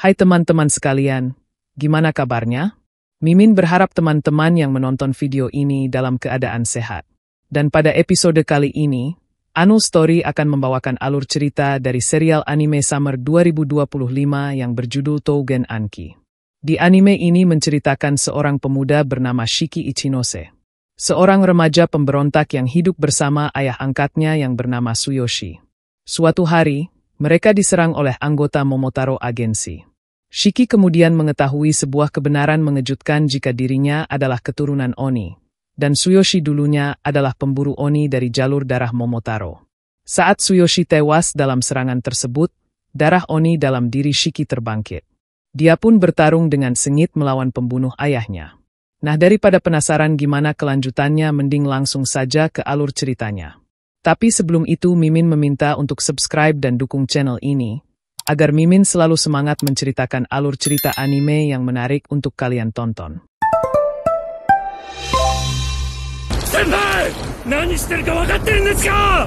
Hai teman-teman sekalian, gimana kabarnya? Mimin berharap teman-teman yang menonton video ini dalam keadaan sehat. Dan pada episode kali ini, Anu Story akan membawakan alur cerita dari serial anime Summer 2025 yang berjudul Tougen Anki. Di anime ini menceritakan seorang pemuda bernama Shiki Ichinose. Seorang remaja pemberontak yang hidup bersama ayah angkatnya yang bernama Tsuyoshi. Suatu hari, mereka diserang oleh anggota Momotaro Agency. Shiki kemudian mengetahui sebuah kebenaran mengejutkan jika dirinya adalah keturunan Oni, dan Tsuyoshi dulunya adalah pemburu Oni dari jalur darah Momotaro. Saat Tsuyoshi tewas dalam serangan tersebut, darah Oni dalam diri Shiki terbangkit. Dia pun bertarung dengan sengit melawan pembunuh ayahnya. Nah, daripada penasaran gimana kelanjutannya, mending langsung saja ke alur ceritanya. Tapi sebelum itu Mimin meminta untuk subscribe dan dukung channel ini, agar Mimin selalu semangat menceritakan alur cerita anime yang menarik untuk kalian tonton. Senpai! Nani shiteru ka wakatte desu ka?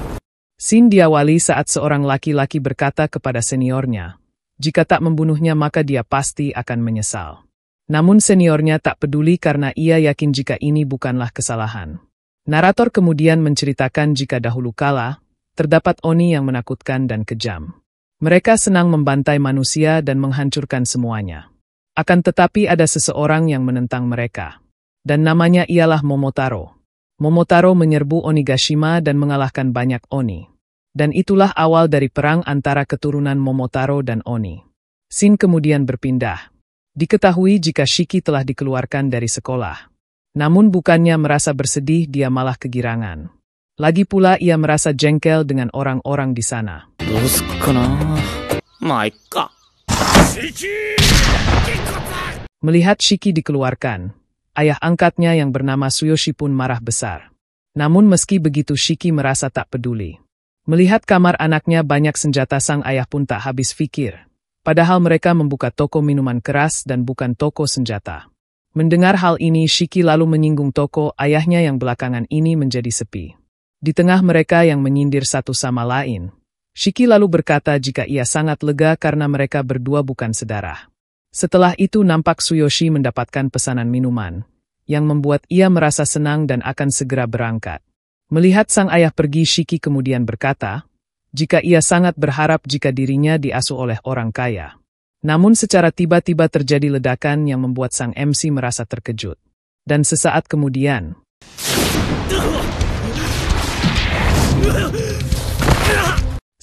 Scene diawali saat seorang laki-laki berkata kepada seniornya, jika tak membunuhnya maka dia pasti akan menyesal. Namun seniornya tak peduli karena ia yakin jika ini bukanlah kesalahan. Narator kemudian menceritakan jika dahulu kala, terdapat Oni yang menakutkan dan kejam. Mereka senang membantai manusia dan menghancurkan semuanya. Akan tetapi ada seseorang yang menentang mereka. Dan namanya ialah Momotaro. Momotaro menyerbu Onigashima dan mengalahkan banyak Oni. Dan itulah awal dari perang antara keturunan Momotaro dan Oni. Scene kemudian berpindah. Diketahui jika Shiki telah dikeluarkan dari sekolah. Namun bukannya merasa bersedih, dia malah kegirangan. Lagi pula ia merasa jengkel dengan orang-orang di sana. Melihat Shiki dikeluarkan, ayah angkatnya yang bernama Tsuyoshi pun marah besar. Namun meski begitu Shiki merasa tak peduli. Melihat kamar anaknya banyak senjata, sang ayah pun tak habis pikir. Padahal mereka membuka toko minuman keras dan bukan toko senjata. Mendengar hal ini, Shiki lalu menyinggung toko ayahnya yang belakangan ini menjadi sepi. Di tengah mereka yang menyindir satu sama lain, Shiki lalu berkata jika ia sangat lega karena mereka berdua bukan sedarah. Setelah itu nampak Tsuyoshi mendapatkan pesanan minuman, yang membuat ia merasa senang dan akan segera berangkat. Melihat sang ayah pergi, Shiki kemudian berkata, jika ia sangat berharap jika dirinya diasuh oleh orang kaya. Namun secara tiba-tiba terjadi ledakan yang membuat sang MC merasa terkejut. Dan sesaat kemudian,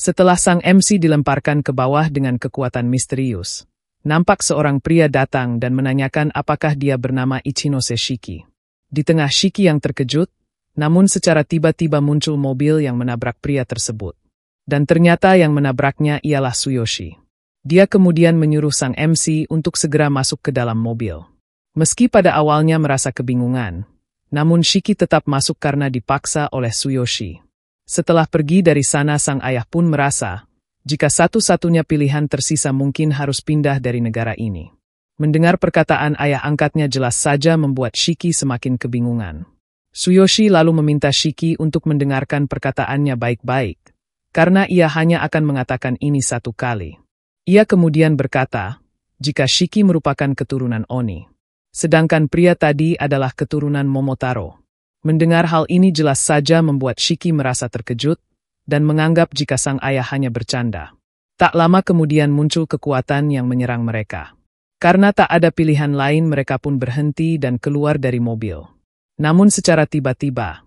setelah sang MC dilemparkan ke bawah dengan kekuatan misterius, nampak seorang pria datang dan menanyakan apakah dia bernama Ichinose Shiki. Di tengah Shiki yang terkejut, namun secara tiba-tiba muncul mobil yang menabrak pria tersebut. Dan ternyata yang menabraknya ialah Tsuyoshi. Dia kemudian menyuruh sang MC untuk segera masuk ke dalam mobil. Meski pada awalnya merasa kebingungan, namun Shiki tetap masuk karena dipaksa oleh Tsuyoshi. Setelah pergi dari sana, sang ayah pun merasa, jika satu-satunya pilihan tersisa mungkin harus pindah dari negara ini. Mendengar perkataan ayah angkatnya jelas saja membuat Shiki semakin kebingungan. Tsuyoshi lalu meminta Shiki untuk mendengarkan perkataannya baik-baik, karena ia hanya akan mengatakan ini satu kali. Ia kemudian berkata, jika Shiki merupakan keturunan Oni, sedangkan pria tadi adalah keturunan Momotaro. Mendengar hal ini jelas saja membuat Shiki merasa terkejut, dan menganggap jika sang ayah hanya bercanda. Tak lama kemudian muncul kekuatan yang menyerang mereka. Karena tak ada pilihan lain, mereka pun berhenti dan keluar dari mobil. Namun secara tiba-tiba,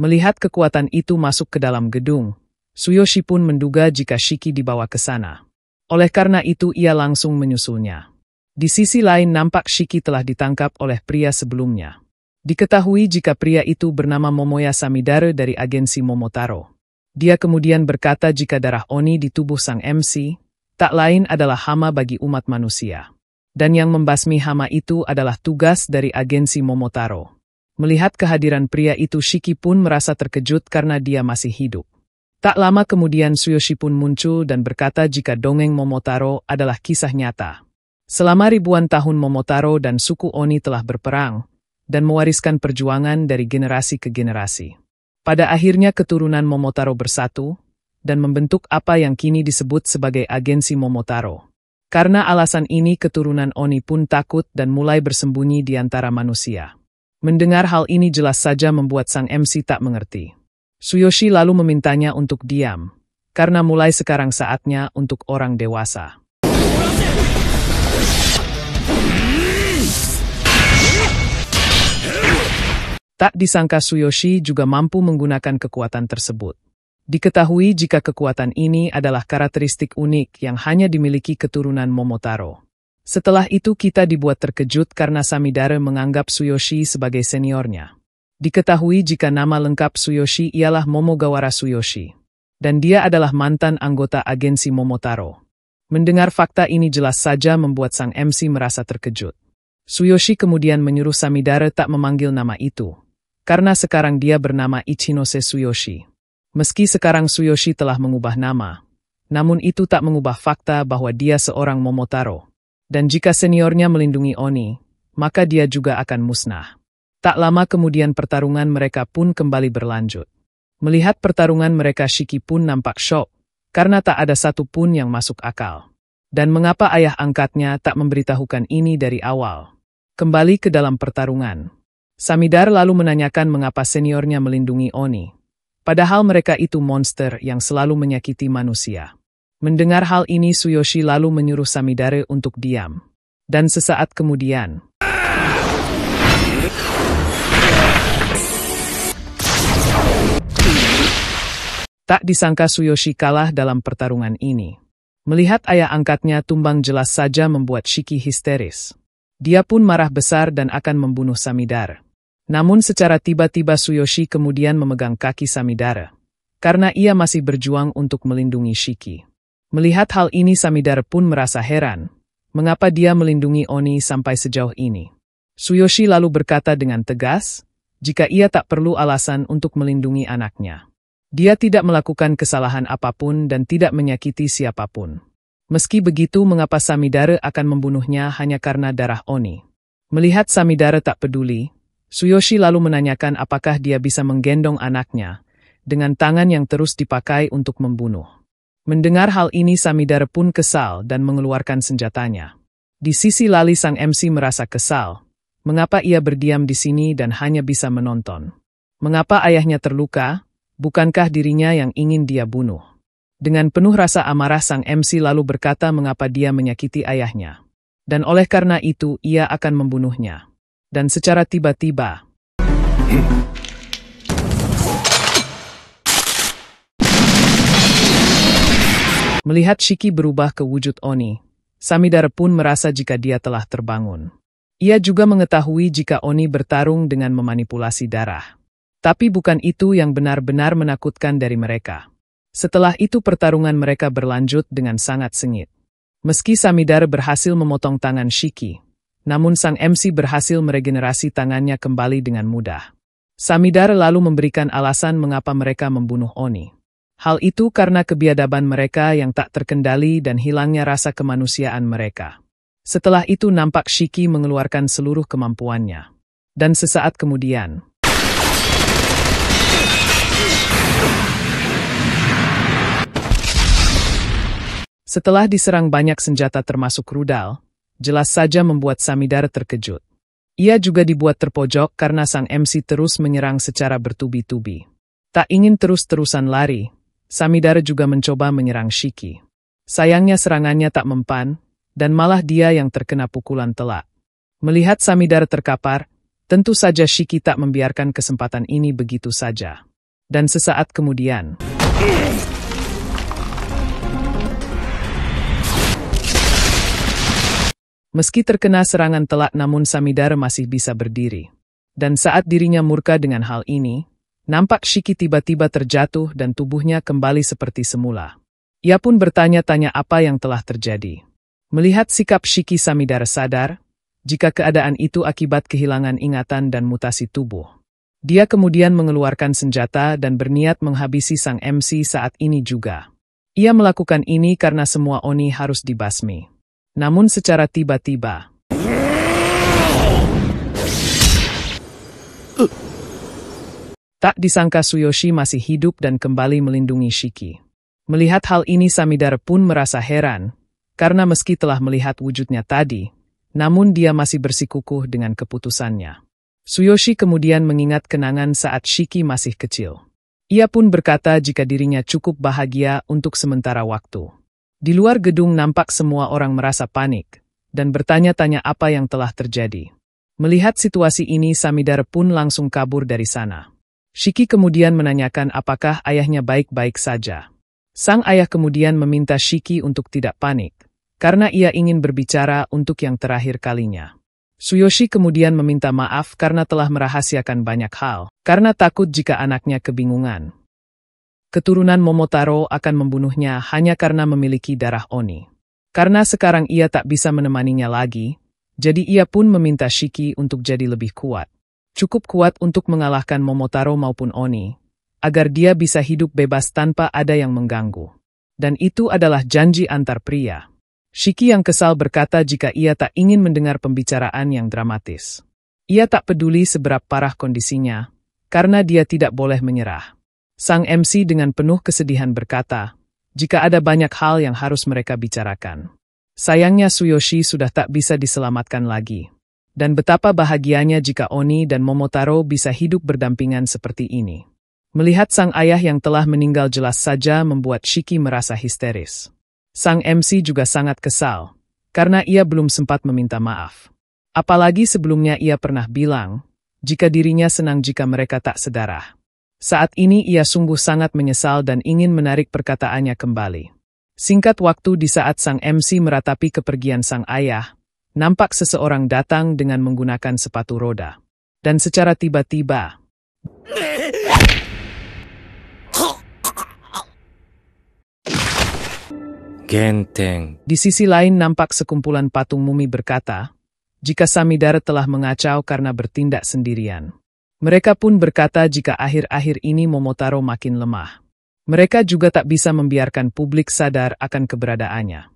melihat kekuatan itu masuk ke dalam gedung, Tsuyoshi pun menduga jika Shiki dibawa ke sana. Oleh karena itu ia langsung menyusulnya. Di sisi lain nampak Shiki telah ditangkap oleh pria sebelumnya. Diketahui jika pria itu bernama Momoya Samidare dari agensi Momotaro. Dia kemudian berkata jika darah Oni di tubuh sang MC, tak lain adalah hama bagi umat manusia. Dan yang membasmi hama itu adalah tugas dari agensi Momotaro. Melihat kehadiran pria itu, Shiki pun merasa terkejut karena dia masih hidup. Tak lama kemudian Tsuyoshi pun muncul dan berkata jika dongeng Momotaro adalah kisah nyata. Selama ribuan tahun Momotaro dan suku Oni telah berperang, dan mewariskan perjuangan dari generasi ke generasi. Pada akhirnya keturunan Momotaro bersatu, dan membentuk apa yang kini disebut sebagai agensi Momotaro. Karena alasan ini keturunan Oni pun takut dan mulai bersembunyi di antara manusia. Mendengar hal ini jelas saja membuat sang MC tak mengerti. Tsuyoshi lalu memintanya untuk diam, karena mulai sekarang saatnya untuk orang dewasa. Tak disangka Tsuyoshi juga mampu menggunakan kekuatan tersebut. Diketahui jika kekuatan ini adalah karakteristik unik yang hanya dimiliki keturunan Momotaro. Setelah itu kita dibuat terkejut karena Samidare menganggap Tsuyoshi sebagai seniornya. Diketahui jika nama lengkap Tsuyoshi ialah Momogawara Tsuyoshi. Dan dia adalah mantan anggota agensi Momotaro. Mendengar fakta ini jelas saja membuat sang MC merasa terkejut. Tsuyoshi kemudian menyuruh Samidare tak memanggil nama itu. Karena sekarang dia bernama Ichinose Tsuyoshi. Meski sekarang Tsuyoshi telah mengubah nama, namun itu tak mengubah fakta bahwa dia seorang Momotaro. Dan jika seniornya melindungi Oni, maka dia juga akan musnah. Tak lama kemudian pertarungan mereka pun kembali berlanjut. Melihat pertarungan mereka Shiki pun nampak syok, karena tak ada satu pun yang masuk akal. Dan mengapa ayah angkatnya tak memberitahukan ini dari awal? Kembali ke dalam pertarungan. Samidare lalu menanyakan mengapa seniornya melindungi Oni. Padahal mereka itu monster yang selalu menyakiti manusia. Mendengar hal ini Tsuyoshi lalu menyuruh Samidare untuk diam. Dan sesaat kemudian, tak disangka Tsuyoshi kalah dalam pertarungan ini. Melihat ayah angkatnya tumbang jelas saja membuat Shiki histeris. Dia pun marah besar dan akan membunuh Samidare. Namun secara tiba-tiba Tsuyoshi kemudian memegang kaki Samidare. Karena ia masih berjuang untuk melindungi Shiki. Melihat hal ini Samidare pun merasa heran. Mengapa dia melindungi Oni sampai sejauh ini? Tsuyoshi lalu berkata dengan tegas, jika ia tak perlu alasan untuk melindungi anaknya. Dia tidak melakukan kesalahan apapun dan tidak menyakiti siapapun. Meski begitu mengapa Samidare akan membunuhnya hanya karena darah Oni? Melihat Samidare tak peduli, Tsuyoshi lalu menanyakan apakah dia bisa menggendong anaknya, dengan tangan yang terus dipakai untuk membunuh. Mendengar hal ini Samidare pun kesal dan mengeluarkan senjatanya. Di sisi lain sang MC merasa kesal. Mengapa ia berdiam di sini dan hanya bisa menonton? Mengapa ayahnya terluka? Bukankah dirinya yang ingin dia bunuh? Dengan penuh rasa amarah sang MC lalu berkata mengapa dia menyakiti ayahnya. Dan oleh karena itu ia akan membunuhnya. Dan secara tiba-tiba, melihat Shiki berubah ke wujud Oni, Samidare pun merasa jika dia telah terbangun. Ia juga mengetahui jika Oni bertarung dengan memanipulasi darah. Tapi bukan itu yang benar-benar menakutkan dari mereka. Setelah itu pertarungan mereka berlanjut dengan sangat sengit. Meski Samidare berhasil memotong tangan Shiki, namun sang MC berhasil meregenerasi tangannya kembali dengan mudah. Samidare lalu memberikan alasan mengapa mereka membunuh Oni. Hal itu karena kebiadaban mereka yang tak terkendali dan hilangnya rasa kemanusiaan mereka. Setelah itu nampak Shiki mengeluarkan seluruh kemampuannya. Dan sesaat kemudian, setelah diserang banyak senjata termasuk rudal, jelas saja membuat Samidare terkejut. Ia juga dibuat terpojok karena sang MC terus menyerang secara bertubi-tubi. Tak ingin terus-terusan lari, Samidare juga mencoba menyerang Shiki. Sayangnya serangannya tak mempan, dan malah dia yang terkena pukulan telak. Melihat Samidare terkapar, tentu saja Shiki tak membiarkan kesempatan ini begitu saja. Dan sesaat kemudian, meski terkena serangan telak namun Samidare masih bisa berdiri. Dan saat dirinya murka dengan hal ini, nampak Shiki tiba-tiba terjatuh dan tubuhnya kembali seperti semula. Ia pun bertanya-tanya apa yang telah terjadi. Melihat sikap Shiki Samidare sadar, jika keadaan itu akibat kehilangan ingatan dan mutasi tubuh. Dia kemudian mengeluarkan senjata dan berniat menghabisi sang MC saat ini juga. Ia melakukan ini karena semua Oni harus dibasmi. Namun secara tiba-tiba, Tak disangka Tsuyoshi masih hidup dan kembali melindungi Shiki. Melihat hal ini Samidare pun merasa heran, karena meski telah melihat wujudnya tadi, namun dia masih bersikukuh dengan keputusannya. Tsuyoshi kemudian mengingat kenangan saat Shiki masih kecil. Ia pun berkata jika dirinya cukup bahagia untuk sementara waktu. Di luar gedung nampak semua orang merasa panik, dan bertanya-tanya apa yang telah terjadi. Melihat situasi ini Samidare pun langsung kabur dari sana. Shiki kemudian menanyakan apakah ayahnya baik-baik saja. Sang ayah kemudian meminta Shiki untuk tidak panik, karena ia ingin berbicara untuk yang terakhir kalinya. Tsuyoshi kemudian meminta maaf karena telah merahasiakan banyak hal, karena takut jika anaknya kebingungan. Keturunan Momotaro akan membunuhnya hanya karena memiliki darah Oni. Karena sekarang ia tak bisa menemaninya lagi, jadi ia pun meminta Shiki untuk jadi lebih kuat. Cukup kuat untuk mengalahkan Momotaro maupun Oni, agar dia bisa hidup bebas tanpa ada yang mengganggu. Dan itu adalah janji antar pria. Shiki yang kesal berkata jika ia tak ingin mendengar pembicaraan yang dramatis. Ia tak peduli seberapa parah kondisinya, karena dia tidak boleh menyerah. Sang MC dengan penuh kesedihan berkata, jika ada banyak hal yang harus mereka bicarakan. Sayangnya Tsuyoshi sudah tak bisa diselamatkan lagi. Dan betapa bahagianya jika Oni dan Momotaro bisa hidup berdampingan seperti ini. Melihat sang ayah yang telah meninggal jelas saja membuat Shiki merasa histeris. Sang MC juga sangat kesal, karena ia belum sempat meminta maaf. Apalagi sebelumnya ia pernah bilang, jika dirinya senang jika mereka tak sedarah. Saat ini ia sungguh sangat menyesal dan ingin menarik perkataannya kembali. Singkat waktu di saat sang MC meratapi kepergian sang ayah, nampak seseorang datang dengan menggunakan sepatu roda. Dan secara tiba-tiba, Genteng. Di sisi lain nampak sekumpulan patung mumi berkata, jika Samidare telah mengacau karena bertindak sendirian. Mereka pun berkata jika akhir-akhir ini Momotaro makin lemah. Mereka juga tak bisa membiarkan publik sadar akan keberadaannya.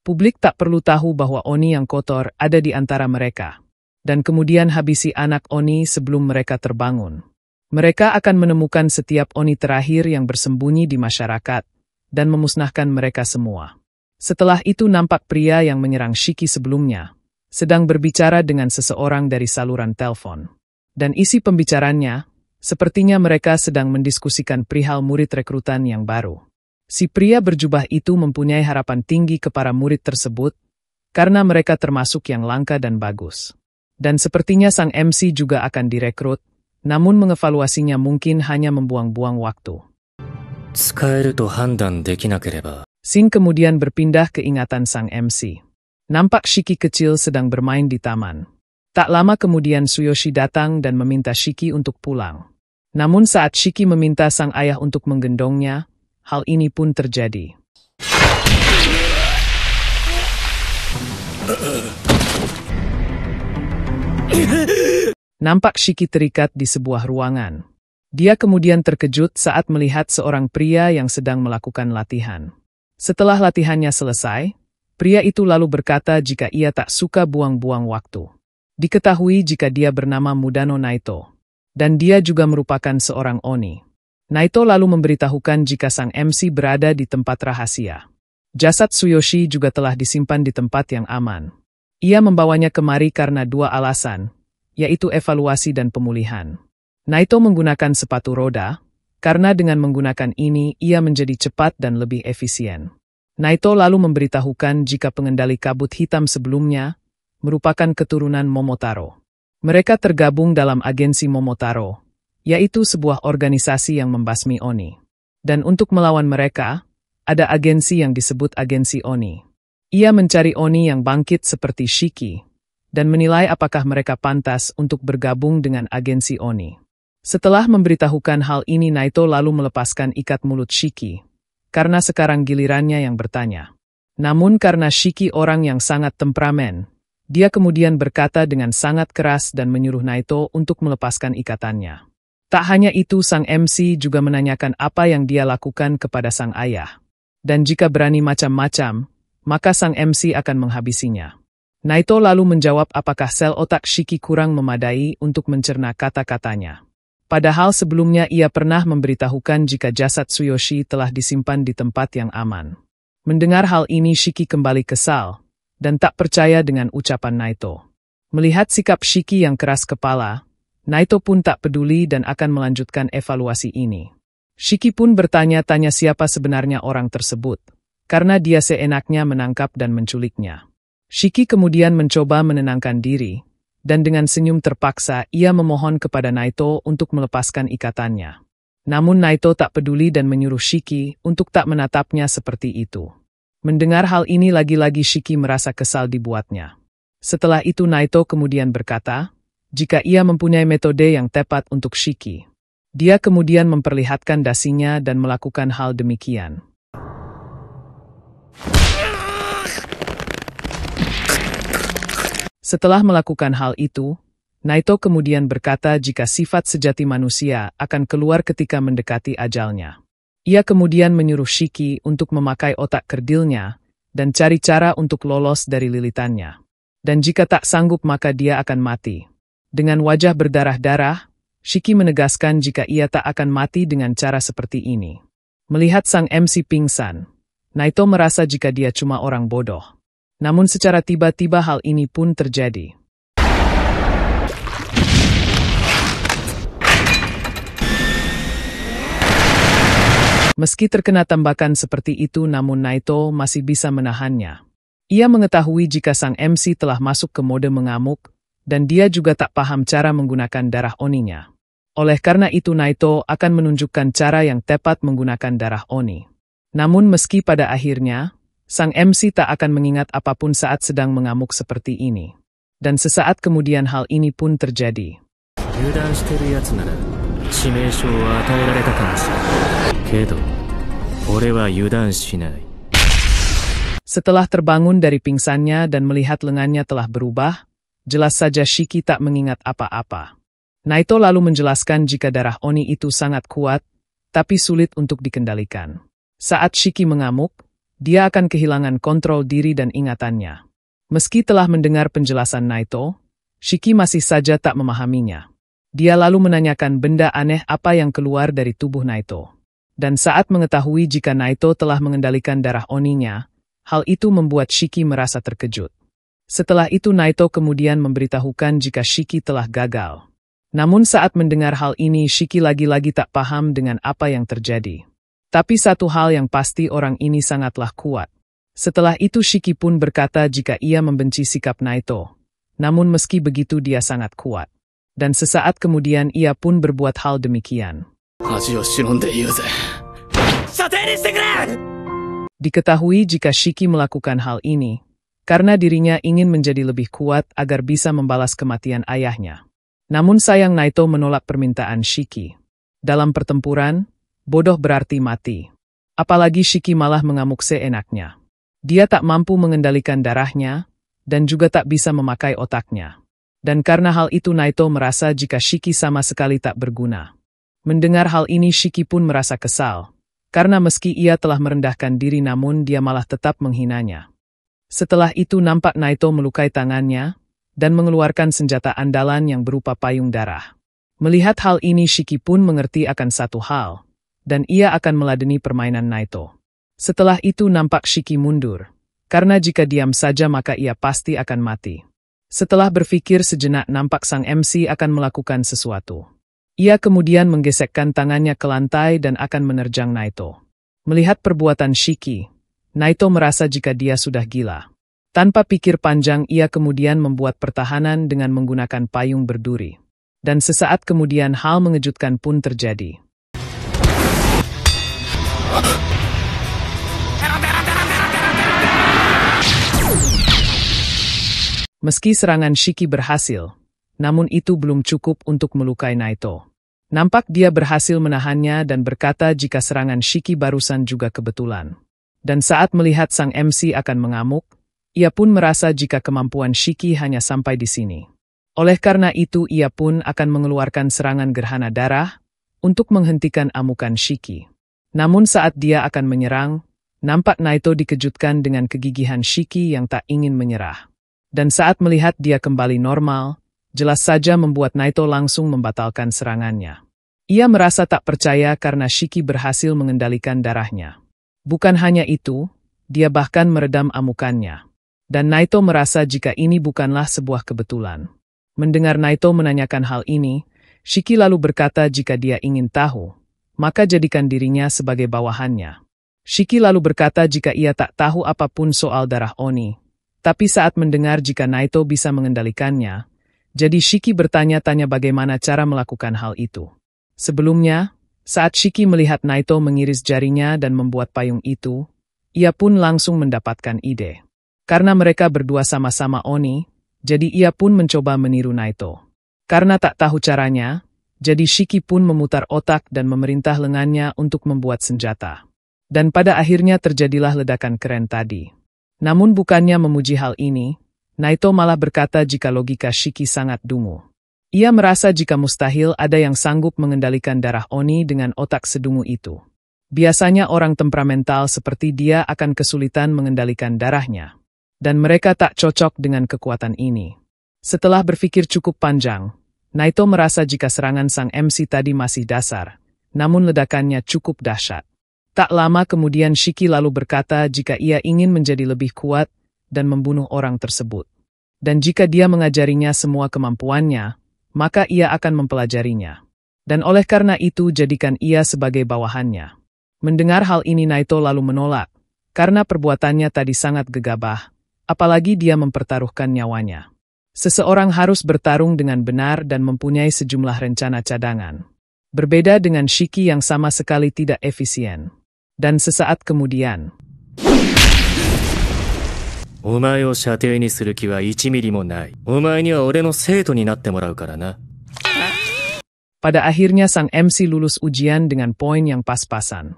Publik tak perlu tahu bahwa Oni yang kotor ada di antara mereka. Dan kemudian habisi anak Oni sebelum mereka terbangun. Mereka akan menemukan setiap Oni terakhir yang bersembunyi di masyarakat, dan memusnahkan mereka semua. Setelah itu nampak pria yang menyerang Shiki sebelumnya, sedang berbicara dengan seseorang dari saluran telepon. Dan isi pembicaranya, sepertinya mereka sedang mendiskusikan perihal murid rekrutan yang baru. Si pria berjubah itu mempunyai harapan tinggi ke para murid tersebut, karena mereka termasuk yang langka dan bagus. Dan sepertinya sang MC juga akan direkrut, namun mengevaluasinya mungkin hanya membuang-buang waktu. Scene kemudian berpindah ke ingatan sang MC. Nampak Shiki kecil sedang bermain di taman. Tak lama kemudian Tsuyoshi datang dan meminta Shiki untuk pulang. Namun saat Shiki meminta sang ayah untuk menggendongnya, hal ini pun terjadi. Nampak Shiki terikat di sebuah ruangan. Dia kemudian terkejut saat melihat seorang pria yang sedang melakukan latihan. Setelah latihannya selesai, pria itu lalu berkata jika ia tak suka buang-buang waktu. Diketahui jika dia bernama Mudano Naito. Dan dia juga merupakan seorang Oni. Naito lalu memberitahukan jika sang MC berada di tempat rahasia. Jasad Tsuyoshi juga telah disimpan di tempat yang aman. Ia membawanya kemari karena dua alasan, yaitu evaluasi dan pemulihan. Naito menggunakan sepatu roda, karena dengan menggunakan ini ia menjadi cepat dan lebih efisien. Naito lalu memberitahukan jika pengendali kabut hitam sebelumnya merupakan keturunan Momotaro. Mereka tergabung dalam agensi Momotaro, yaitu sebuah organisasi yang membasmi Oni. Dan untuk melawan mereka, ada agensi yang disebut agensi Oni. Ia mencari Oni yang bangkit seperti Shiki, dan menilai apakah mereka pantas untuk bergabung dengan agensi Oni. Setelah memberitahukan hal ini Naito lalu melepaskan ikat mulut Shiki, karena sekarang gilirannya yang bertanya. Namun karena Shiki orang yang sangat temperamen, dia kemudian berkata dengan sangat keras dan menyuruh Naito untuk melepaskan ikatannya. Tak hanya itu sang MC juga menanyakan apa yang dia lakukan kepada sang ayah. Dan jika berani macam-macam, maka sang MC akan menghabisinya. Naito lalu menjawab apakah sel otak Shiki kurang memadai untuk mencerna kata-katanya. Padahal sebelumnya ia pernah memberitahukan jika jasad Tsuyoshi telah disimpan di tempat yang aman. Mendengar hal ini Shiki kembali kesal, dan tak percaya dengan ucapan Naito. Melihat sikap Shiki yang keras kepala, Naito pun tak peduli dan akan melanjutkan evaluasi ini. Shiki pun bertanya-tanya siapa sebenarnya orang tersebut, karena dia seenaknya menangkap dan menculiknya. Shiki kemudian mencoba menenangkan diri, dan dengan senyum terpaksa ia memohon kepada Naito untuk melepaskan ikatannya. Namun Naito tak peduli dan menyuruh Shiki untuk tak menatapnya seperti itu. Mendengar hal ini lagi-lagi Shiki merasa kesal dibuatnya. Setelah itu Naito kemudian berkata, jika ia mempunyai metode yang tepat untuk Shiki. Dia kemudian memperlihatkan dasinya dan melakukan hal demikian. Setelah melakukan hal itu, Naito kemudian berkata jika sifat sejati manusia akan keluar ketika mendekati ajalnya. Ia kemudian menyuruh Shiki untuk memakai otak kerdilnya dan cari cara untuk lolos dari lilitannya. Dan jika tak sanggup maka dia akan mati. Dengan wajah berdarah-darah, Shiki menegaskan jika ia tak akan mati dengan cara seperti ini. Melihat sang MC pingsan, Naito merasa jika dia cuma orang bodoh. Namun secara tiba-tiba hal ini pun terjadi. Meski terkena tembakan seperti itu namun Naito masih bisa menahannya. Ia mengetahui jika sang MC telah masuk ke mode mengamuk, dan dia juga tak paham cara menggunakan darah Oninya. Oleh karena itu Naito akan menunjukkan cara yang tepat menggunakan darah Oni. Namun meski pada akhirnya, sang MC tak akan mengingat apapun saat sedang mengamuk seperti ini. Dan sesaat kemudian hal ini pun terjadi. Setelah terbangun dari pingsannya dan melihat lengannya telah berubah, jelas saja Shiki tak mengingat apa-apa. Naito lalu menjelaskan jika darah Oni itu sangat kuat, tapi sulit untuk dikendalikan. Saat Shiki mengamuk, dia akan kehilangan kontrol diri dan ingatannya. Meski telah mendengar penjelasan Naito, Shiki masih saja tak memahaminya. Dia lalu menanyakan benda aneh apa yang keluar dari tubuh Naito. Dan saat mengetahui jika Naito telah mengendalikan darah Oninya, hal itu membuat Shiki merasa terkejut. Setelah itu Naito kemudian memberitahukan jika Shiki telah gagal. Namun saat mendengar hal ini Shiki lagi-lagi tak paham dengan apa yang terjadi. Tapi satu hal yang pasti orang ini sangatlah kuat. Setelah itu Shiki pun berkata jika ia membenci sikap Naito. Namun meski begitu dia sangat kuat. Dan sesaat kemudian ia pun berbuat hal demikian. Diketahui jika Shiki melakukan hal ini, karena dirinya ingin menjadi lebih kuat agar bisa membalas kematian ayahnya. Namun sayang Naito menolak permintaan Shiki. Dalam pertempuran, bodoh berarti mati. Apalagi Shiki malah mengamuk seenaknya. Dia tak mampu mengendalikan darahnya, dan juga tak bisa memakai otaknya. Dan karena hal itu Naito merasa jika Shiki sama sekali tak berguna. Mendengar hal ini Shiki pun merasa kesal, karena meski ia telah merendahkan diri namun dia malah tetap menghinanya. Setelah itu nampak Naito melukai tangannya, dan mengeluarkan senjata andalan yang berupa payung darah. Melihat hal ini Shiki pun mengerti akan satu hal, dan ia akan meladeni permainan Naito. Setelah itu nampak Shiki mundur, karena jika diam saja maka ia pasti akan mati. Setelah berpikir sejenak nampak sang MC akan melakukan sesuatu. Ia kemudian menggesekkan tangannya ke lantai dan akan menerjang Naito. Melihat perbuatan Shiki, Naito merasa jika dia sudah gila. Tanpa pikir panjang ia kemudian membuat pertahanan dengan menggunakan payung berduri. Dan sesaat kemudian hal mengejutkan pun terjadi. Meski serangan Shiki berhasil, namun itu belum cukup untuk melukai Naito. Nampak dia berhasil menahannya dan berkata jika serangan Shiki barusan juga kebetulan. Dan saat melihat sang MC akan mengamuk, ia pun merasa jika kemampuan Shiki hanya sampai di sini. Oleh karena itu ia pun akan mengeluarkan serangan gerhana darah untuk menghentikan amukan Shiki. Namun saat dia akan menyerang, nampak Naito dikejutkan dengan kegigihan Shiki yang tak ingin menyerah. Dan saat melihat dia kembali normal, jelas saja membuat Naito langsung membatalkan serangannya. Ia merasa tak percaya karena Shiki berhasil mengendalikan darahnya. Bukan hanya itu, dia bahkan meredam amukannya. Dan Naito merasa jika ini bukanlah sebuah kebetulan. Mendengar Naito menanyakan hal ini, Shiki lalu berkata jika dia ingin tahu, maka jadikan dirinya sebagai bawahannya. Shiki lalu berkata jika ia tak tahu apapun soal darah Oni. Tapi saat mendengar jika Naito bisa mengendalikannya, jadi Shiki bertanya-tanya bagaimana cara melakukan hal itu. Sebelumnya, saat Shiki melihat Naito mengiris jarinya dan membuat payung itu, ia pun langsung mendapatkan ide. Karena mereka berdua sama-sama Oni, jadi ia pun mencoba meniru Naito. Karena tak tahu caranya, jadi Shiki pun memutar otak dan memerintah lengannya untuk membuat senjata. Dan pada akhirnya terjadilah ledakan keren tadi. Namun bukannya memuji hal ini, Naito malah berkata jika logika Shiki sangat dungu. Ia merasa jika mustahil ada yang sanggup mengendalikan darah Oni dengan otak sedungu itu. Biasanya orang temperamental seperti dia akan kesulitan mengendalikan darahnya. Dan mereka tak cocok dengan kekuatan ini. Setelah berpikir cukup panjang, Naito merasa jika serangan sang MC tadi masih dasar, namun ledakannya cukup dahsyat. Tak lama kemudian Shiki lalu berkata jika ia ingin menjadi lebih kuat dan membunuh orang tersebut. Dan jika dia mengajarinya semua kemampuannya, maka ia akan mempelajarinya. Dan oleh karena itu jadikan ia sebagai bawahannya. Mendengar hal ini Naito lalu menolak, karena perbuatannya tadi sangat gegabah, apalagi dia mempertaruhkan nyawanya. Seseorang harus bertarung dengan benar dan mempunyai sejumlah rencana cadangan. Berbeda dengan Shiki yang sama sekali tidak efisien. Dan sesaat kemudian, お前を射程にする気は1ミリもない。お前には俺の生徒になってもらうからな。 Pada akhirnya sang MC lulus ujian dengan poin yang pas-pasan.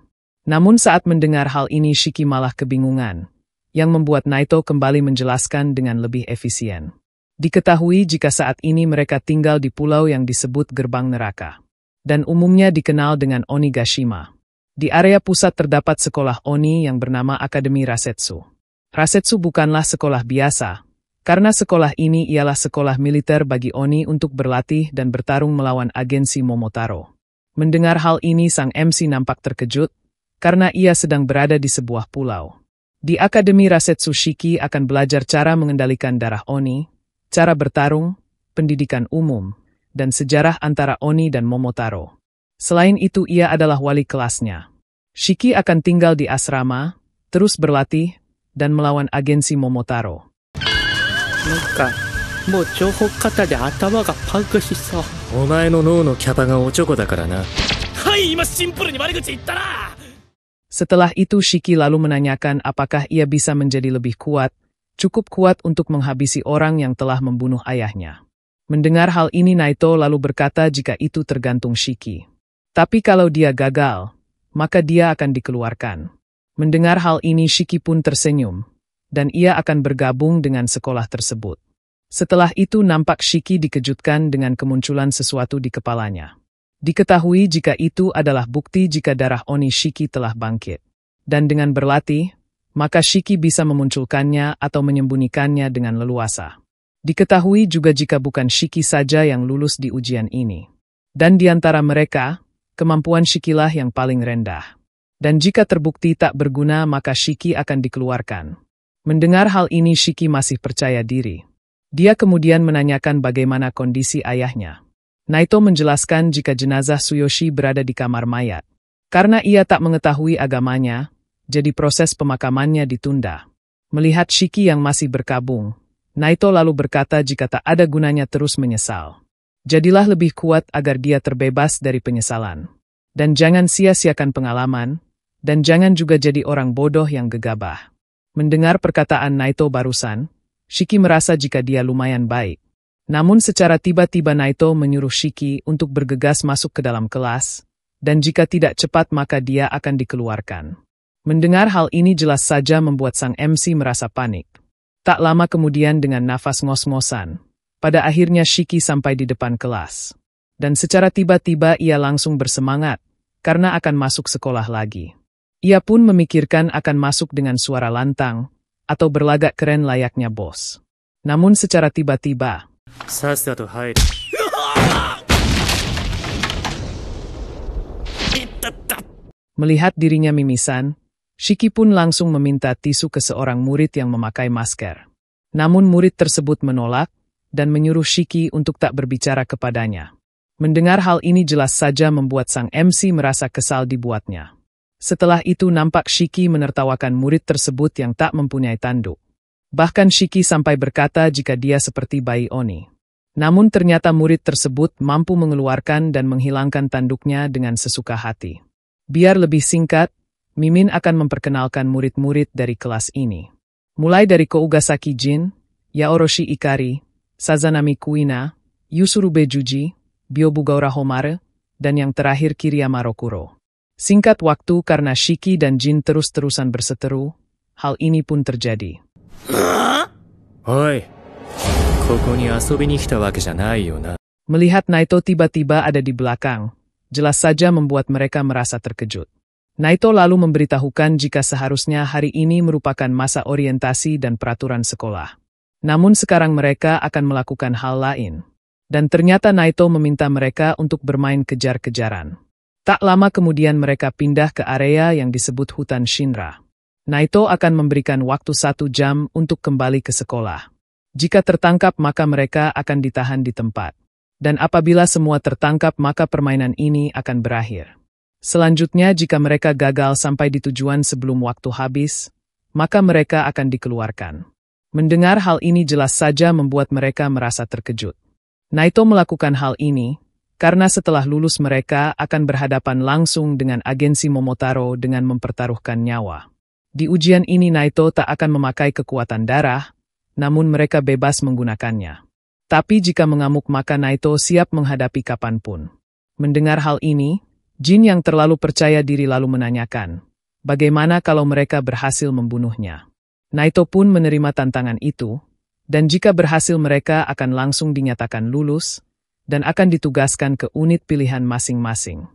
Namun saat mendengar hal ini Shiki malah kebingungan, yang membuat Naito kembali menjelaskan dengan lebih efisien. Diketahui jika saat ini mereka tinggal di pulau yang disebut Gerbang Neraka, dan umumnya dikenal dengan Onigashima. Di area pusat terdapat sekolah Oni yang bernama Akademi Rasetsu. Rasetsu bukanlah sekolah biasa, karena sekolah ini ialah sekolah militer bagi Oni untuk berlatih dan bertarung melawan agensi Momotaro. Mendengar hal ini sang MC nampak terkejut, karena ia sedang berada di sebuah pulau. Di Akademi Rasetsu Shiki akan belajar cara mengendalikan darah Oni, cara bertarung, pendidikan umum, dan sejarah antara Oni dan Momotaro. Selain itu ia adalah wali kelasnya. Shiki akan tinggal di asrama, terus berlatih, dan melawan agensi Momotaro. なんかもう情報過多で頭がパンクしそう。お前の脳のキャパがおちょこだからな。はい、今シンプルに悪口言ったな。 Setelah itu Shiki lalu menanyakan apakah ia bisa menjadi lebih kuat, cukup kuat untuk menghabisi orang yang telah membunuh ayahnya. Mendengar hal ini Naito lalu berkata jika itu tergantung Shiki. Tapi kalau dia gagal, maka dia akan dikeluarkan. Mendengar hal ini Shiki pun tersenyum, dan ia akan bergabung dengan sekolah tersebut. Setelah itu nampak Shiki dikejutkan dengan kemunculan sesuatu di kepalanya. Diketahui jika itu adalah bukti jika darah Oni Shiki telah bangkit. Dan dengan berlatih, maka Shiki bisa memunculkannya atau menyembunyikannya dengan leluasa. Diketahui juga jika bukan Shiki saja yang lulus di ujian ini. Dan di antara mereka, kemampuan Shikilah yang paling rendah. Dan jika terbukti tak berguna maka Shiki akan dikeluarkan. Mendengar hal ini Shiki masih percaya diri. Dia kemudian menanyakan bagaimana kondisi ayahnya. Naito menjelaskan jika jenazah Tsuyoshi berada di kamar mayat. Karena ia tak mengetahui agamanya, jadi proses pemakamannya ditunda. Melihat Shiki yang masih berkabung, Naito lalu berkata jika tak ada gunanya terus menyesal. Jadilah lebih kuat agar dia terbebas dari penyesalan. Dan jangan sia-siakan pengalaman, dan jangan juga jadi orang bodoh yang gegabah. Mendengar perkataan Naito barusan, Shiki merasa jika dia lumayan baik. Namun secara tiba-tiba Naito menyuruh Shiki untuk bergegas masuk ke dalam kelas, dan jika tidak cepat maka dia akan dikeluarkan. Mendengar hal ini jelas saja membuat sang MC merasa panik. Tak lama kemudian dengan nafas ngos-ngosan, pada akhirnya Shiki sampai di depan kelas. Dan secara tiba-tiba ia langsung bersemangat, karena akan masuk sekolah lagi. Ia pun memikirkan akan masuk dengan suara lantang, atau berlagak keren layaknya bos. Namun secara tiba-tiba, さっさと入れ。Melihat dirinya mimisan, Shiki pun langsung meminta tisu ke seorang murid yang memakai masker. Namun murid tersebut menolak dan menyuruh Shiki untuk tak berbicara kepadanya. Mendengar hal ini jelas saja membuat sang MC merasa kesal dibuatnya. Setelah itu nampak Shiki menertawakan murid tersebut yang tak mempunyai tanduk. Bahkan Shiki sampai berkata jika dia seperti bayi Oni. Namun ternyata murid tersebut mampu mengeluarkan dan menghilangkan tanduknya dengan sesuka hati. Biar lebih singkat, Mimin akan memperkenalkan murid-murid dari kelas ini. Mulai dari Kougasaki Jin, Yaoroshi Ikari, Sazanami Kuina, Yusurube Juji, Byobugaura Homare, dan yang terakhir Kiriyama Rokuro. Singkat waktu karena Shiki dan Jin terus-terusan berseteru, hal ini pun terjadi. Oi, koko ni asobi ni kita wake janai yo na. Melihat Naito tiba-tiba ada di belakang, jelas saja membuat mereka merasa terkejut. Naito lalu memberitahukan jika seharusnya hari ini merupakan masa orientasi dan peraturan sekolah. Namun sekarang mereka akan melakukan hal lain. Dan ternyata Naito meminta mereka untuk bermain kejar-kejaran. Tak lama kemudian mereka pindah ke area yang disebut hutan Shinra. Naito akan memberikan waktu 1 jam untuk kembali ke sekolah. Jika tertangkap maka mereka akan ditahan di tempat. Dan apabila semua tertangkap maka permainan ini akan berakhir. Selanjutnya jika mereka gagal sampai di tujuan sebelum waktu habis, maka mereka akan dikeluarkan. Mendengar hal ini jelas saja membuat mereka merasa terkejut. Naito melakukan hal ini karena setelah lulus mereka akan berhadapan langsung dengan agensi Momotaro dengan mempertaruhkan nyawa. Di ujian ini Naito tak akan memakai kekuatan darah, namun mereka bebas menggunakannya. Tapi jika mengamuk maka Naito siap menghadapi kapanpun. Mendengar hal ini, Jin yang terlalu percaya diri lalu menanyakan, bagaimana kalau mereka berhasil membunuhnya? Naito pun menerima tantangan itu, dan jika berhasil mereka akan langsung dinyatakan lulus, dan akan ditugaskan ke unit pilihan masing-masing.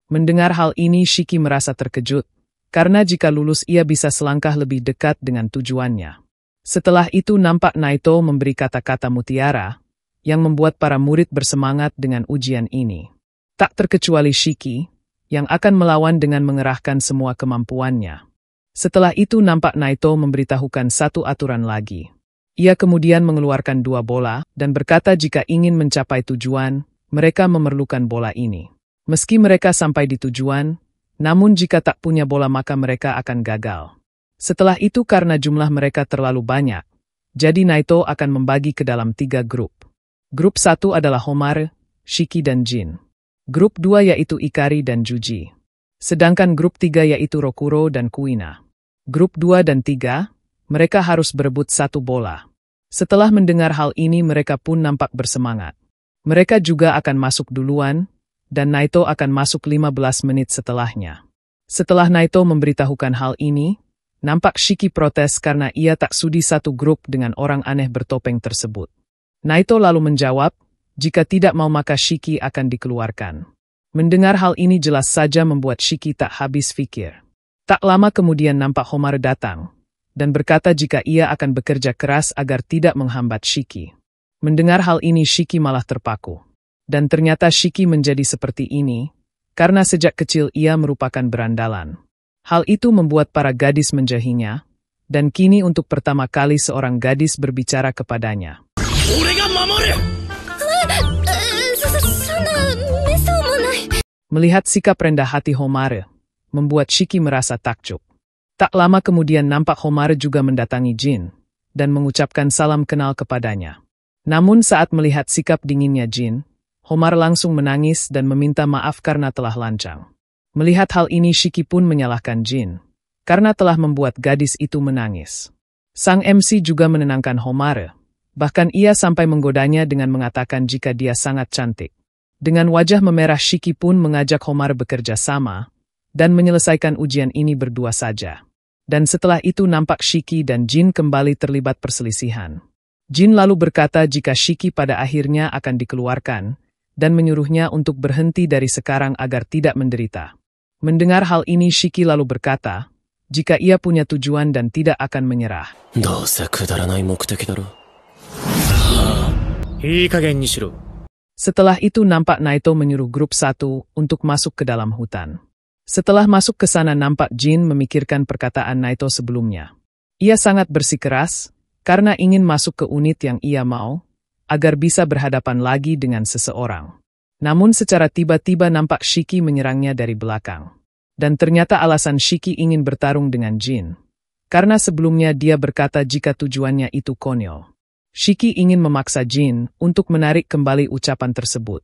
Mendengar hal ini Shiki merasa terkejut, karena jika lulus ia bisa selangkah lebih dekat dengan tujuannya. Setelah itu nampak Naito memberi kata-kata mutiara, yang membuat para murid bersemangat dengan ujian ini. Tak terkecuali Shiki, yang akan melawan dengan mengerahkan semua kemampuannya. Setelah itu nampak Naito memberitahukan satu aturan lagi. Ia kemudian mengeluarkan 2 bola dan berkata jika ingin mencapai tujuan, mereka memerlukan bola ini. Meski mereka sampai di tujuan, namun jika tak punya bola maka mereka akan gagal. Setelah itu karena jumlah mereka terlalu banyak, jadi Naito akan membagi ke dalam 3 grup. Grup 1 adalah Homare, Shiki dan Jin. Grup 2 yaitu Ikari dan Juji. Sedangkan grup 3 yaitu Rokuro dan Kuina. Grup 2 dan 3, mereka harus berebut 1 bola. Setelah mendengar hal ini mereka pun nampak bersemangat. Mereka juga akan masuk duluan, dan Naito akan masuk 15 menit setelahnya. Setelah Naito memberitahukan hal ini, nampak Shiki protes karena ia tak sudi satu grup dengan orang aneh bertopeng tersebut. Naito lalu menjawab, jika tidak mau maka Shiki akan dikeluarkan. Mendengar hal ini jelas saja membuat Shiki tak habis pikir. Tak lama kemudian nampak Homare datang, dan berkata jika ia akan bekerja keras agar tidak menghambat Shiki. Mendengar hal ini Shiki malah terpaku. Dan ternyata Shiki menjadi seperti ini, karena sejak kecil ia merupakan berandalan. Hal itu membuat para gadis menjauhinya, dan kini untuk pertama kali seorang gadis berbicara kepadanya. Melihat sikap rendah hati Homare, membuat Shiki merasa takjub. Tak lama kemudian nampak Homare juga mendatangi Jin, dan mengucapkan salam kenal kepadanya. Namun saat melihat sikap dinginnya Jin, Homare langsung menangis dan meminta maaf karena telah lancang. Melihat hal ini Shiki pun menyalahkan Jin, karena telah membuat gadis itu menangis. Sang MC juga menenangkan Homare, bahkan ia sampai menggodanya dengan mengatakan jika dia sangat cantik. Dengan wajah memerah Shiki pun mengajak Homare bekerja sama, dan menyelesaikan ujian ini berdua saja. Dan setelah itu nampak Shiki dan Jin kembali terlibat perselisihan. Jin lalu berkata jika Shiki pada akhirnya akan dikeluarkan, dan menyuruhnya untuk berhenti dari sekarang agar tidak menderita. Mendengar hal ini Shiki lalu berkata, jika ia punya tujuan dan tidak akan menyerah. Setelah itu nampak Naito menyuruh grup 1 untuk masuk ke dalam hutan. Setelah masuk ke sana nampak Jin memikirkan perkataan Naito sebelumnya. Ia sangat bersikeras, karena ingin masuk ke unit yang ia mau, agar bisa berhadapan lagi dengan seseorang. Namun secara tiba-tiba nampak Shiki menyerangnya dari belakang. Dan ternyata alasan Shiki ingin bertarung dengan Jin. Karena sebelumnya dia berkata jika tujuannya itu konyol. Shiki ingin memaksa Jin untuk menarik kembali ucapan tersebut.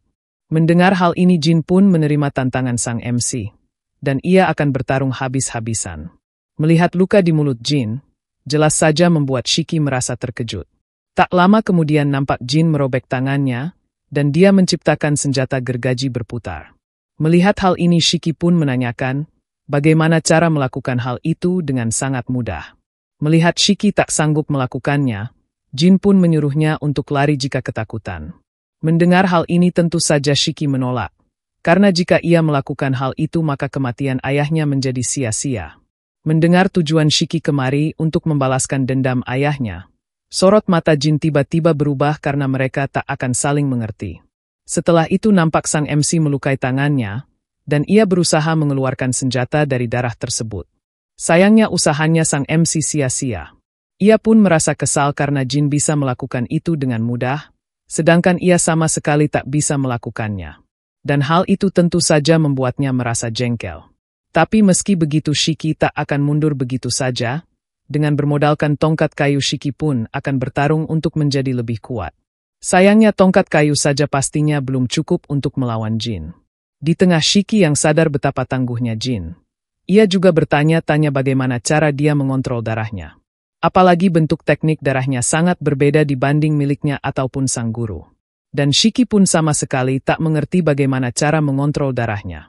Mendengar hal ini Jin pun menerima tantangan sang MC. Dan ia akan bertarung habis-habisan. Melihat luka di mulut Jin, jelas saja membuat Shiki merasa terkejut. Tak lama kemudian nampak Jin merobek tangannya, dan dia menciptakan senjata gergaji berputar. Melihat hal ini Shiki pun menanyakan, bagaimana cara melakukan hal itu dengan sangat mudah. Melihat Shiki tak sanggup melakukannya, Jin pun menyuruhnya untuk lari jika ketakutan. Mendengar hal ini tentu saja Shiki menolak, karena jika ia melakukan hal itu maka kematian ayahnya menjadi sia-sia. Mendengar tujuan Shiki kemari untuk membalaskan dendam ayahnya, sorot mata Jin tiba-tiba berubah karena mereka tak akan saling mengerti. Setelah itu nampak sang MC melukai tangannya, dan ia berusaha mengeluarkan senjata dari darah tersebut. Sayangnya usahanya sang MC sia-sia. Ia pun merasa kesal karena Jin bisa melakukan itu dengan mudah, sedangkan ia sama sekali tak bisa melakukannya. Dan hal itu tentu saja membuatnya merasa jengkel. Tapi meski begitu Shiki tak akan mundur begitu saja, dengan bermodalkan tongkat kayu Shiki pun akan bertarung untuk menjadi lebih kuat. Sayangnya tongkat kayu saja pastinya belum cukup untuk melawan Jin. Di tengah Shiki yang sadar betapa tangguhnya Jin, ia juga bertanya-tanya bagaimana cara dia mengontrol darahnya. Apalagi bentuk teknik darahnya sangat berbeda dibanding miliknya ataupun sang guru. Dan Shiki pun sama sekali tak mengerti bagaimana cara mengontrol darahnya.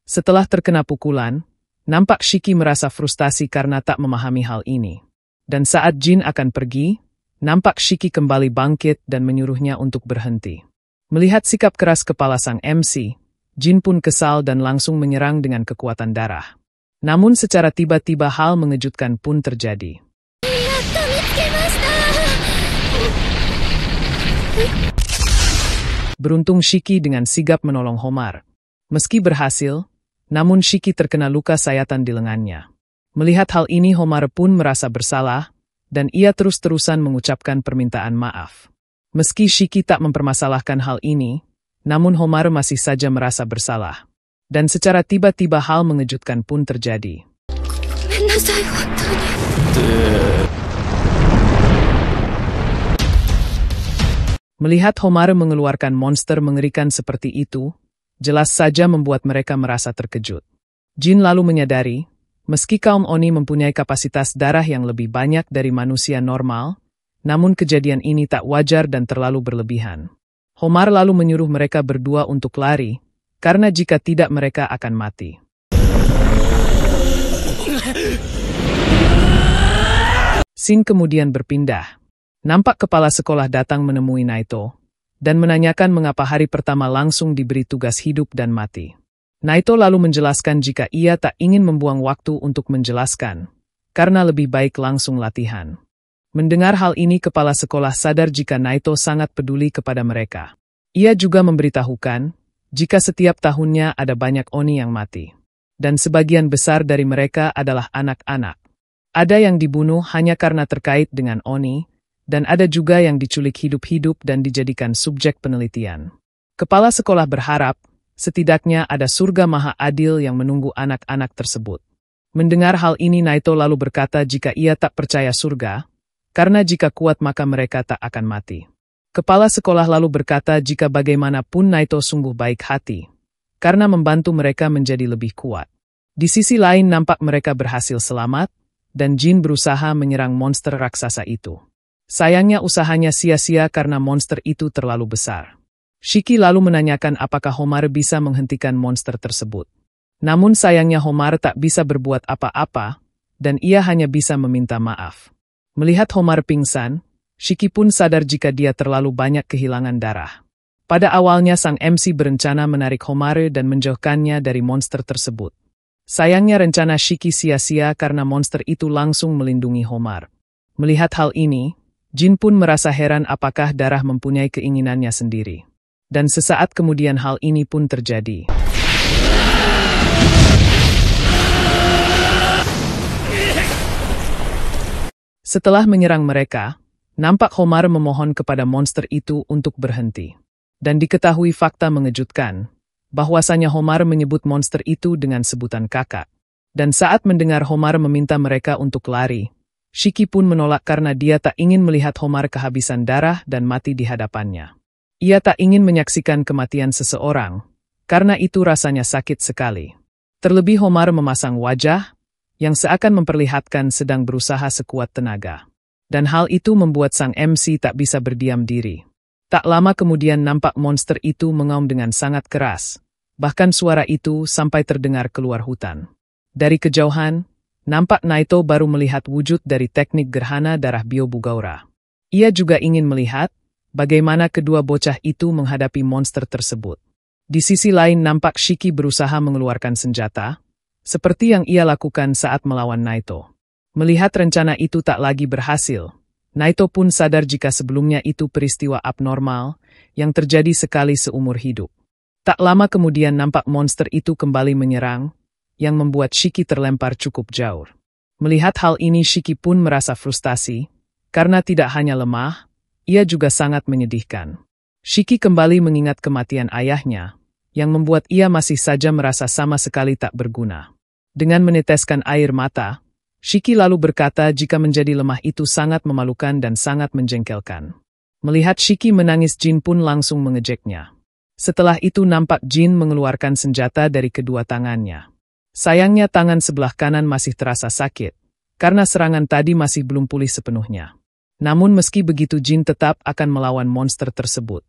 Setelah terkena pukulan, nampak Shiki merasa frustasi karena tak memahami hal ini. Dan saat Jin akan pergi, nampak Shiki kembali bangkit dan menyuruhnya untuk berhenti. Melihat sikap keras kepala sang MC, Jin pun kesal dan langsung menyerang dengan kekuatan darah. Namun secara tiba-tiba hal mengejutkan pun terjadi. Beruntung Shiki dengan sigap menolong Homar. Meski berhasil, namun Shiki terkena luka sayatan di lengannya. Melihat hal ini Homar pun merasa bersalah, dan ia terus-terusan mengucapkan permintaan maaf. Meski Shiki tak mempermasalahkan hal ini, namun Homar masih saja merasa bersalah. Dan secara tiba-tiba hal mengejutkan pun terjadi. Melihat Homar mengeluarkan monster mengerikan seperti itu, jelas saja membuat mereka merasa terkejut. Jin lalu menyadari, meski kaum Oni mempunyai kapasitas darah yang lebih banyak dari manusia normal, namun kejadian ini tak wajar dan terlalu berlebihan. Homar lalu menyuruh mereka berdua untuk lari, karena jika tidak mereka akan mati. Scene kemudian berpindah. Nampak kepala sekolah datang menemui Naito, dan menanyakan mengapa hari pertama langsung diberi tugas hidup dan mati. Naito lalu menjelaskan jika ia tak ingin membuang waktu untuk menjelaskan, karena lebih baik langsung latihan. Mendengar hal ini kepala sekolah sadar jika Naito sangat peduli kepada mereka. Ia juga memberitahukan, jika setiap tahunnya ada banyak Oni yang mati. Dan sebagian besar dari mereka adalah anak-anak. Ada yang dibunuh hanya karena terkait dengan Oni, dan ada juga yang diculik hidup-hidup dan dijadikan subjek penelitian. Kepala sekolah berharap, setidaknya ada surga maha adil yang menunggu anak-anak tersebut. Mendengar hal ini Naito lalu berkata jika ia tak percaya surga, karena jika kuat maka mereka tak akan mati. Kepala sekolah lalu berkata jika bagaimanapun Naito sungguh baik hati, karena membantu mereka menjadi lebih kuat. Di sisi lain nampak mereka berhasil selamat, dan Jin berusaha menyerang monster raksasa itu. Sayangnya usahanya sia-sia karena monster itu terlalu besar. Shiki lalu menanyakan apakah Homar bisa menghentikan monster tersebut. Namun sayangnya Homar tak bisa berbuat apa-apa, dan ia hanya bisa meminta maaf. Melihat Homar pingsan, Shiki pun sadar jika dia terlalu banyak kehilangan darah. Pada awalnya sang MC berencana menarik Homar dan menjauhkannya dari monster tersebut. Sayangnya rencana Shiki sia-sia karena monster itu langsung melindungi Homar. Melihat hal ini, Jin pun merasa heran apakah darah mempunyai keinginannya sendiri. Dan sesaat kemudian hal ini pun terjadi. Setelah menyerang mereka, nampak Homare memohon kepada monster itu untuk berhenti. Dan diketahui fakta mengejutkan, bahwasanya Homare menyebut monster itu dengan sebutan kakak. Dan saat mendengar Homare meminta mereka untuk lari, Shiki pun menolak karena dia tak ingin melihat Homare kehabisan darah dan mati di hadapannya. Ia tak ingin menyaksikan kematian seseorang, karena itu rasanya sakit sekali. Terlebih Homare memasang wajah, yang seakan memperlihatkan sedang berusaha sekuat tenaga. Dan hal itu membuat sang MC tak bisa berdiam diri. Tak lama kemudian nampak monster itu mengaum dengan sangat keras, bahkan suara itu sampai terdengar keluar hutan. Dari kejauhan, nampak Naito baru melihat wujud dari teknik gerhana darah Byobugaura. Ia juga ingin melihat bagaimana kedua bocah itu menghadapi monster tersebut. Di sisi lain nampak Shiki berusaha mengeluarkan senjata, seperti yang ia lakukan saat melawan Naito. Melihat rencana itu tak lagi berhasil, Naito pun sadar jika sebelumnya itu peristiwa abnormal yang terjadi sekali seumur hidup. Tak lama kemudian nampak monster itu kembali menyerang, yang membuat Shiki terlempar cukup jauh. Melihat hal ini Shiki pun merasa frustasi, karena tidak hanya lemah, ia juga sangat menyedihkan. Shiki kembali mengingat kematian ayahnya, yang membuat ia masih saja merasa sama sekali tak berguna. Dengan meneteskan air mata, Shiki lalu berkata jika menjadi lemah itu sangat memalukan dan sangat menjengkelkan. Melihat Shiki menangis, Jin pun langsung mengejeknya. Setelah itu nampak Jin mengeluarkan senjata dari kedua tangannya. Sayangnya tangan sebelah kanan masih terasa sakit, karena serangan tadi masih belum pulih sepenuhnya. Namun meski begitu Jin tetap akan melawan monster tersebut.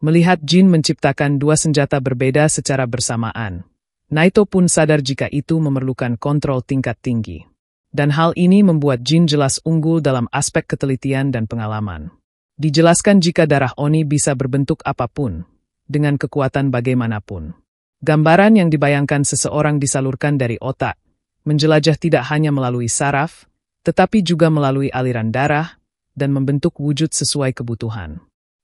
Melihat Jin menciptakan dua senjata berbeda secara bersamaan, Naito pun sadar jika itu memerlukan kontrol tingkat tinggi. Dan hal ini membuat Jin jelas unggul dalam aspek ketelitian dan pengalaman. Dijelaskan jika darah Oni bisa berbentuk apapun, dengan kekuatan bagaimanapun. Gambaran yang dibayangkan seseorang disalurkan dari otak, menjelajah tidak hanya melalui saraf, tetapi juga melalui aliran darah, dan membentuk wujud sesuai kebutuhan.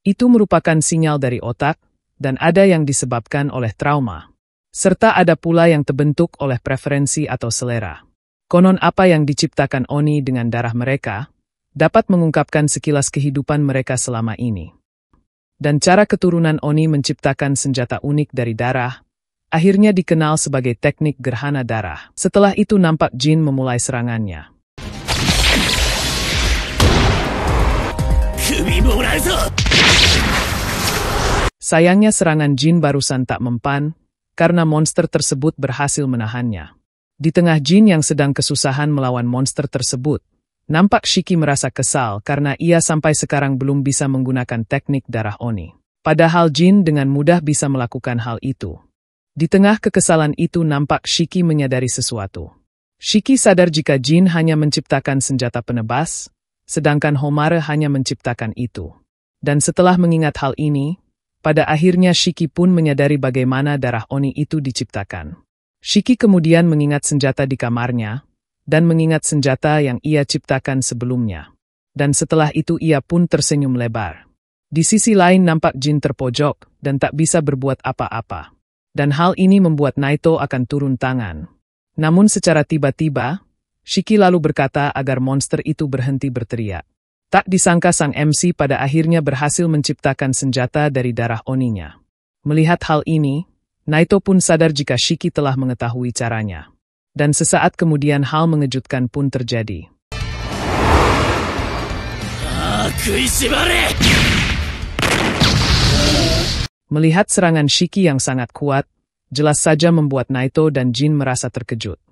Itu merupakan sinyal dari otak, dan ada yang disebabkan oleh trauma. Serta ada pula yang terbentuk oleh preferensi atau selera. Konon apa yang diciptakan Oni dengan darah mereka, dapat mengungkapkan sekilas kehidupan mereka selama ini. Dan cara keturunan Oni menciptakan senjata unik dari darah, akhirnya dikenal sebagai teknik gerhana darah. Setelah itu nampak Jin memulai serangannya. Sayangnya serangan Jin barusan tak mempan, karena monster tersebut berhasil menahannya. Di tengah Jin yang sedang kesusahan melawan monster tersebut, nampak Shiki merasa kesal karena ia sampai sekarang belum bisa menggunakan teknik darah Oni. Padahal Jin dengan mudah bisa melakukan hal itu. Di tengah kekesalan itu nampak Shiki menyadari sesuatu. Shiki sadar jika Jin hanya menciptakan senjata penebas, sedangkan Homare hanya menciptakan itu. Dan setelah mengingat hal ini, pada akhirnya Shiki pun menyadari bagaimana darah Oni itu diciptakan. Shiki kemudian mengingat senjata di kamarnya, dan mengingat senjata yang ia ciptakan sebelumnya. Dan setelah itu ia pun tersenyum lebar. Di sisi lain nampak Jin terpojok, dan tak bisa berbuat apa-apa. Dan hal ini membuat Naito akan turun tangan. Namun secara tiba-tiba, Shiki lalu berkata agar monster itu berhenti berteriak. Tak disangka sang MC pada akhirnya berhasil menciptakan senjata dari darah Oninya. Melihat hal ini, Naito pun sadar jika Shiki telah mengetahui caranya. Dan sesaat kemudian hal mengejutkan pun terjadi. Melihat serangan Shiki yang sangat kuat, jelas saja membuat Naito dan Jin merasa terkejut.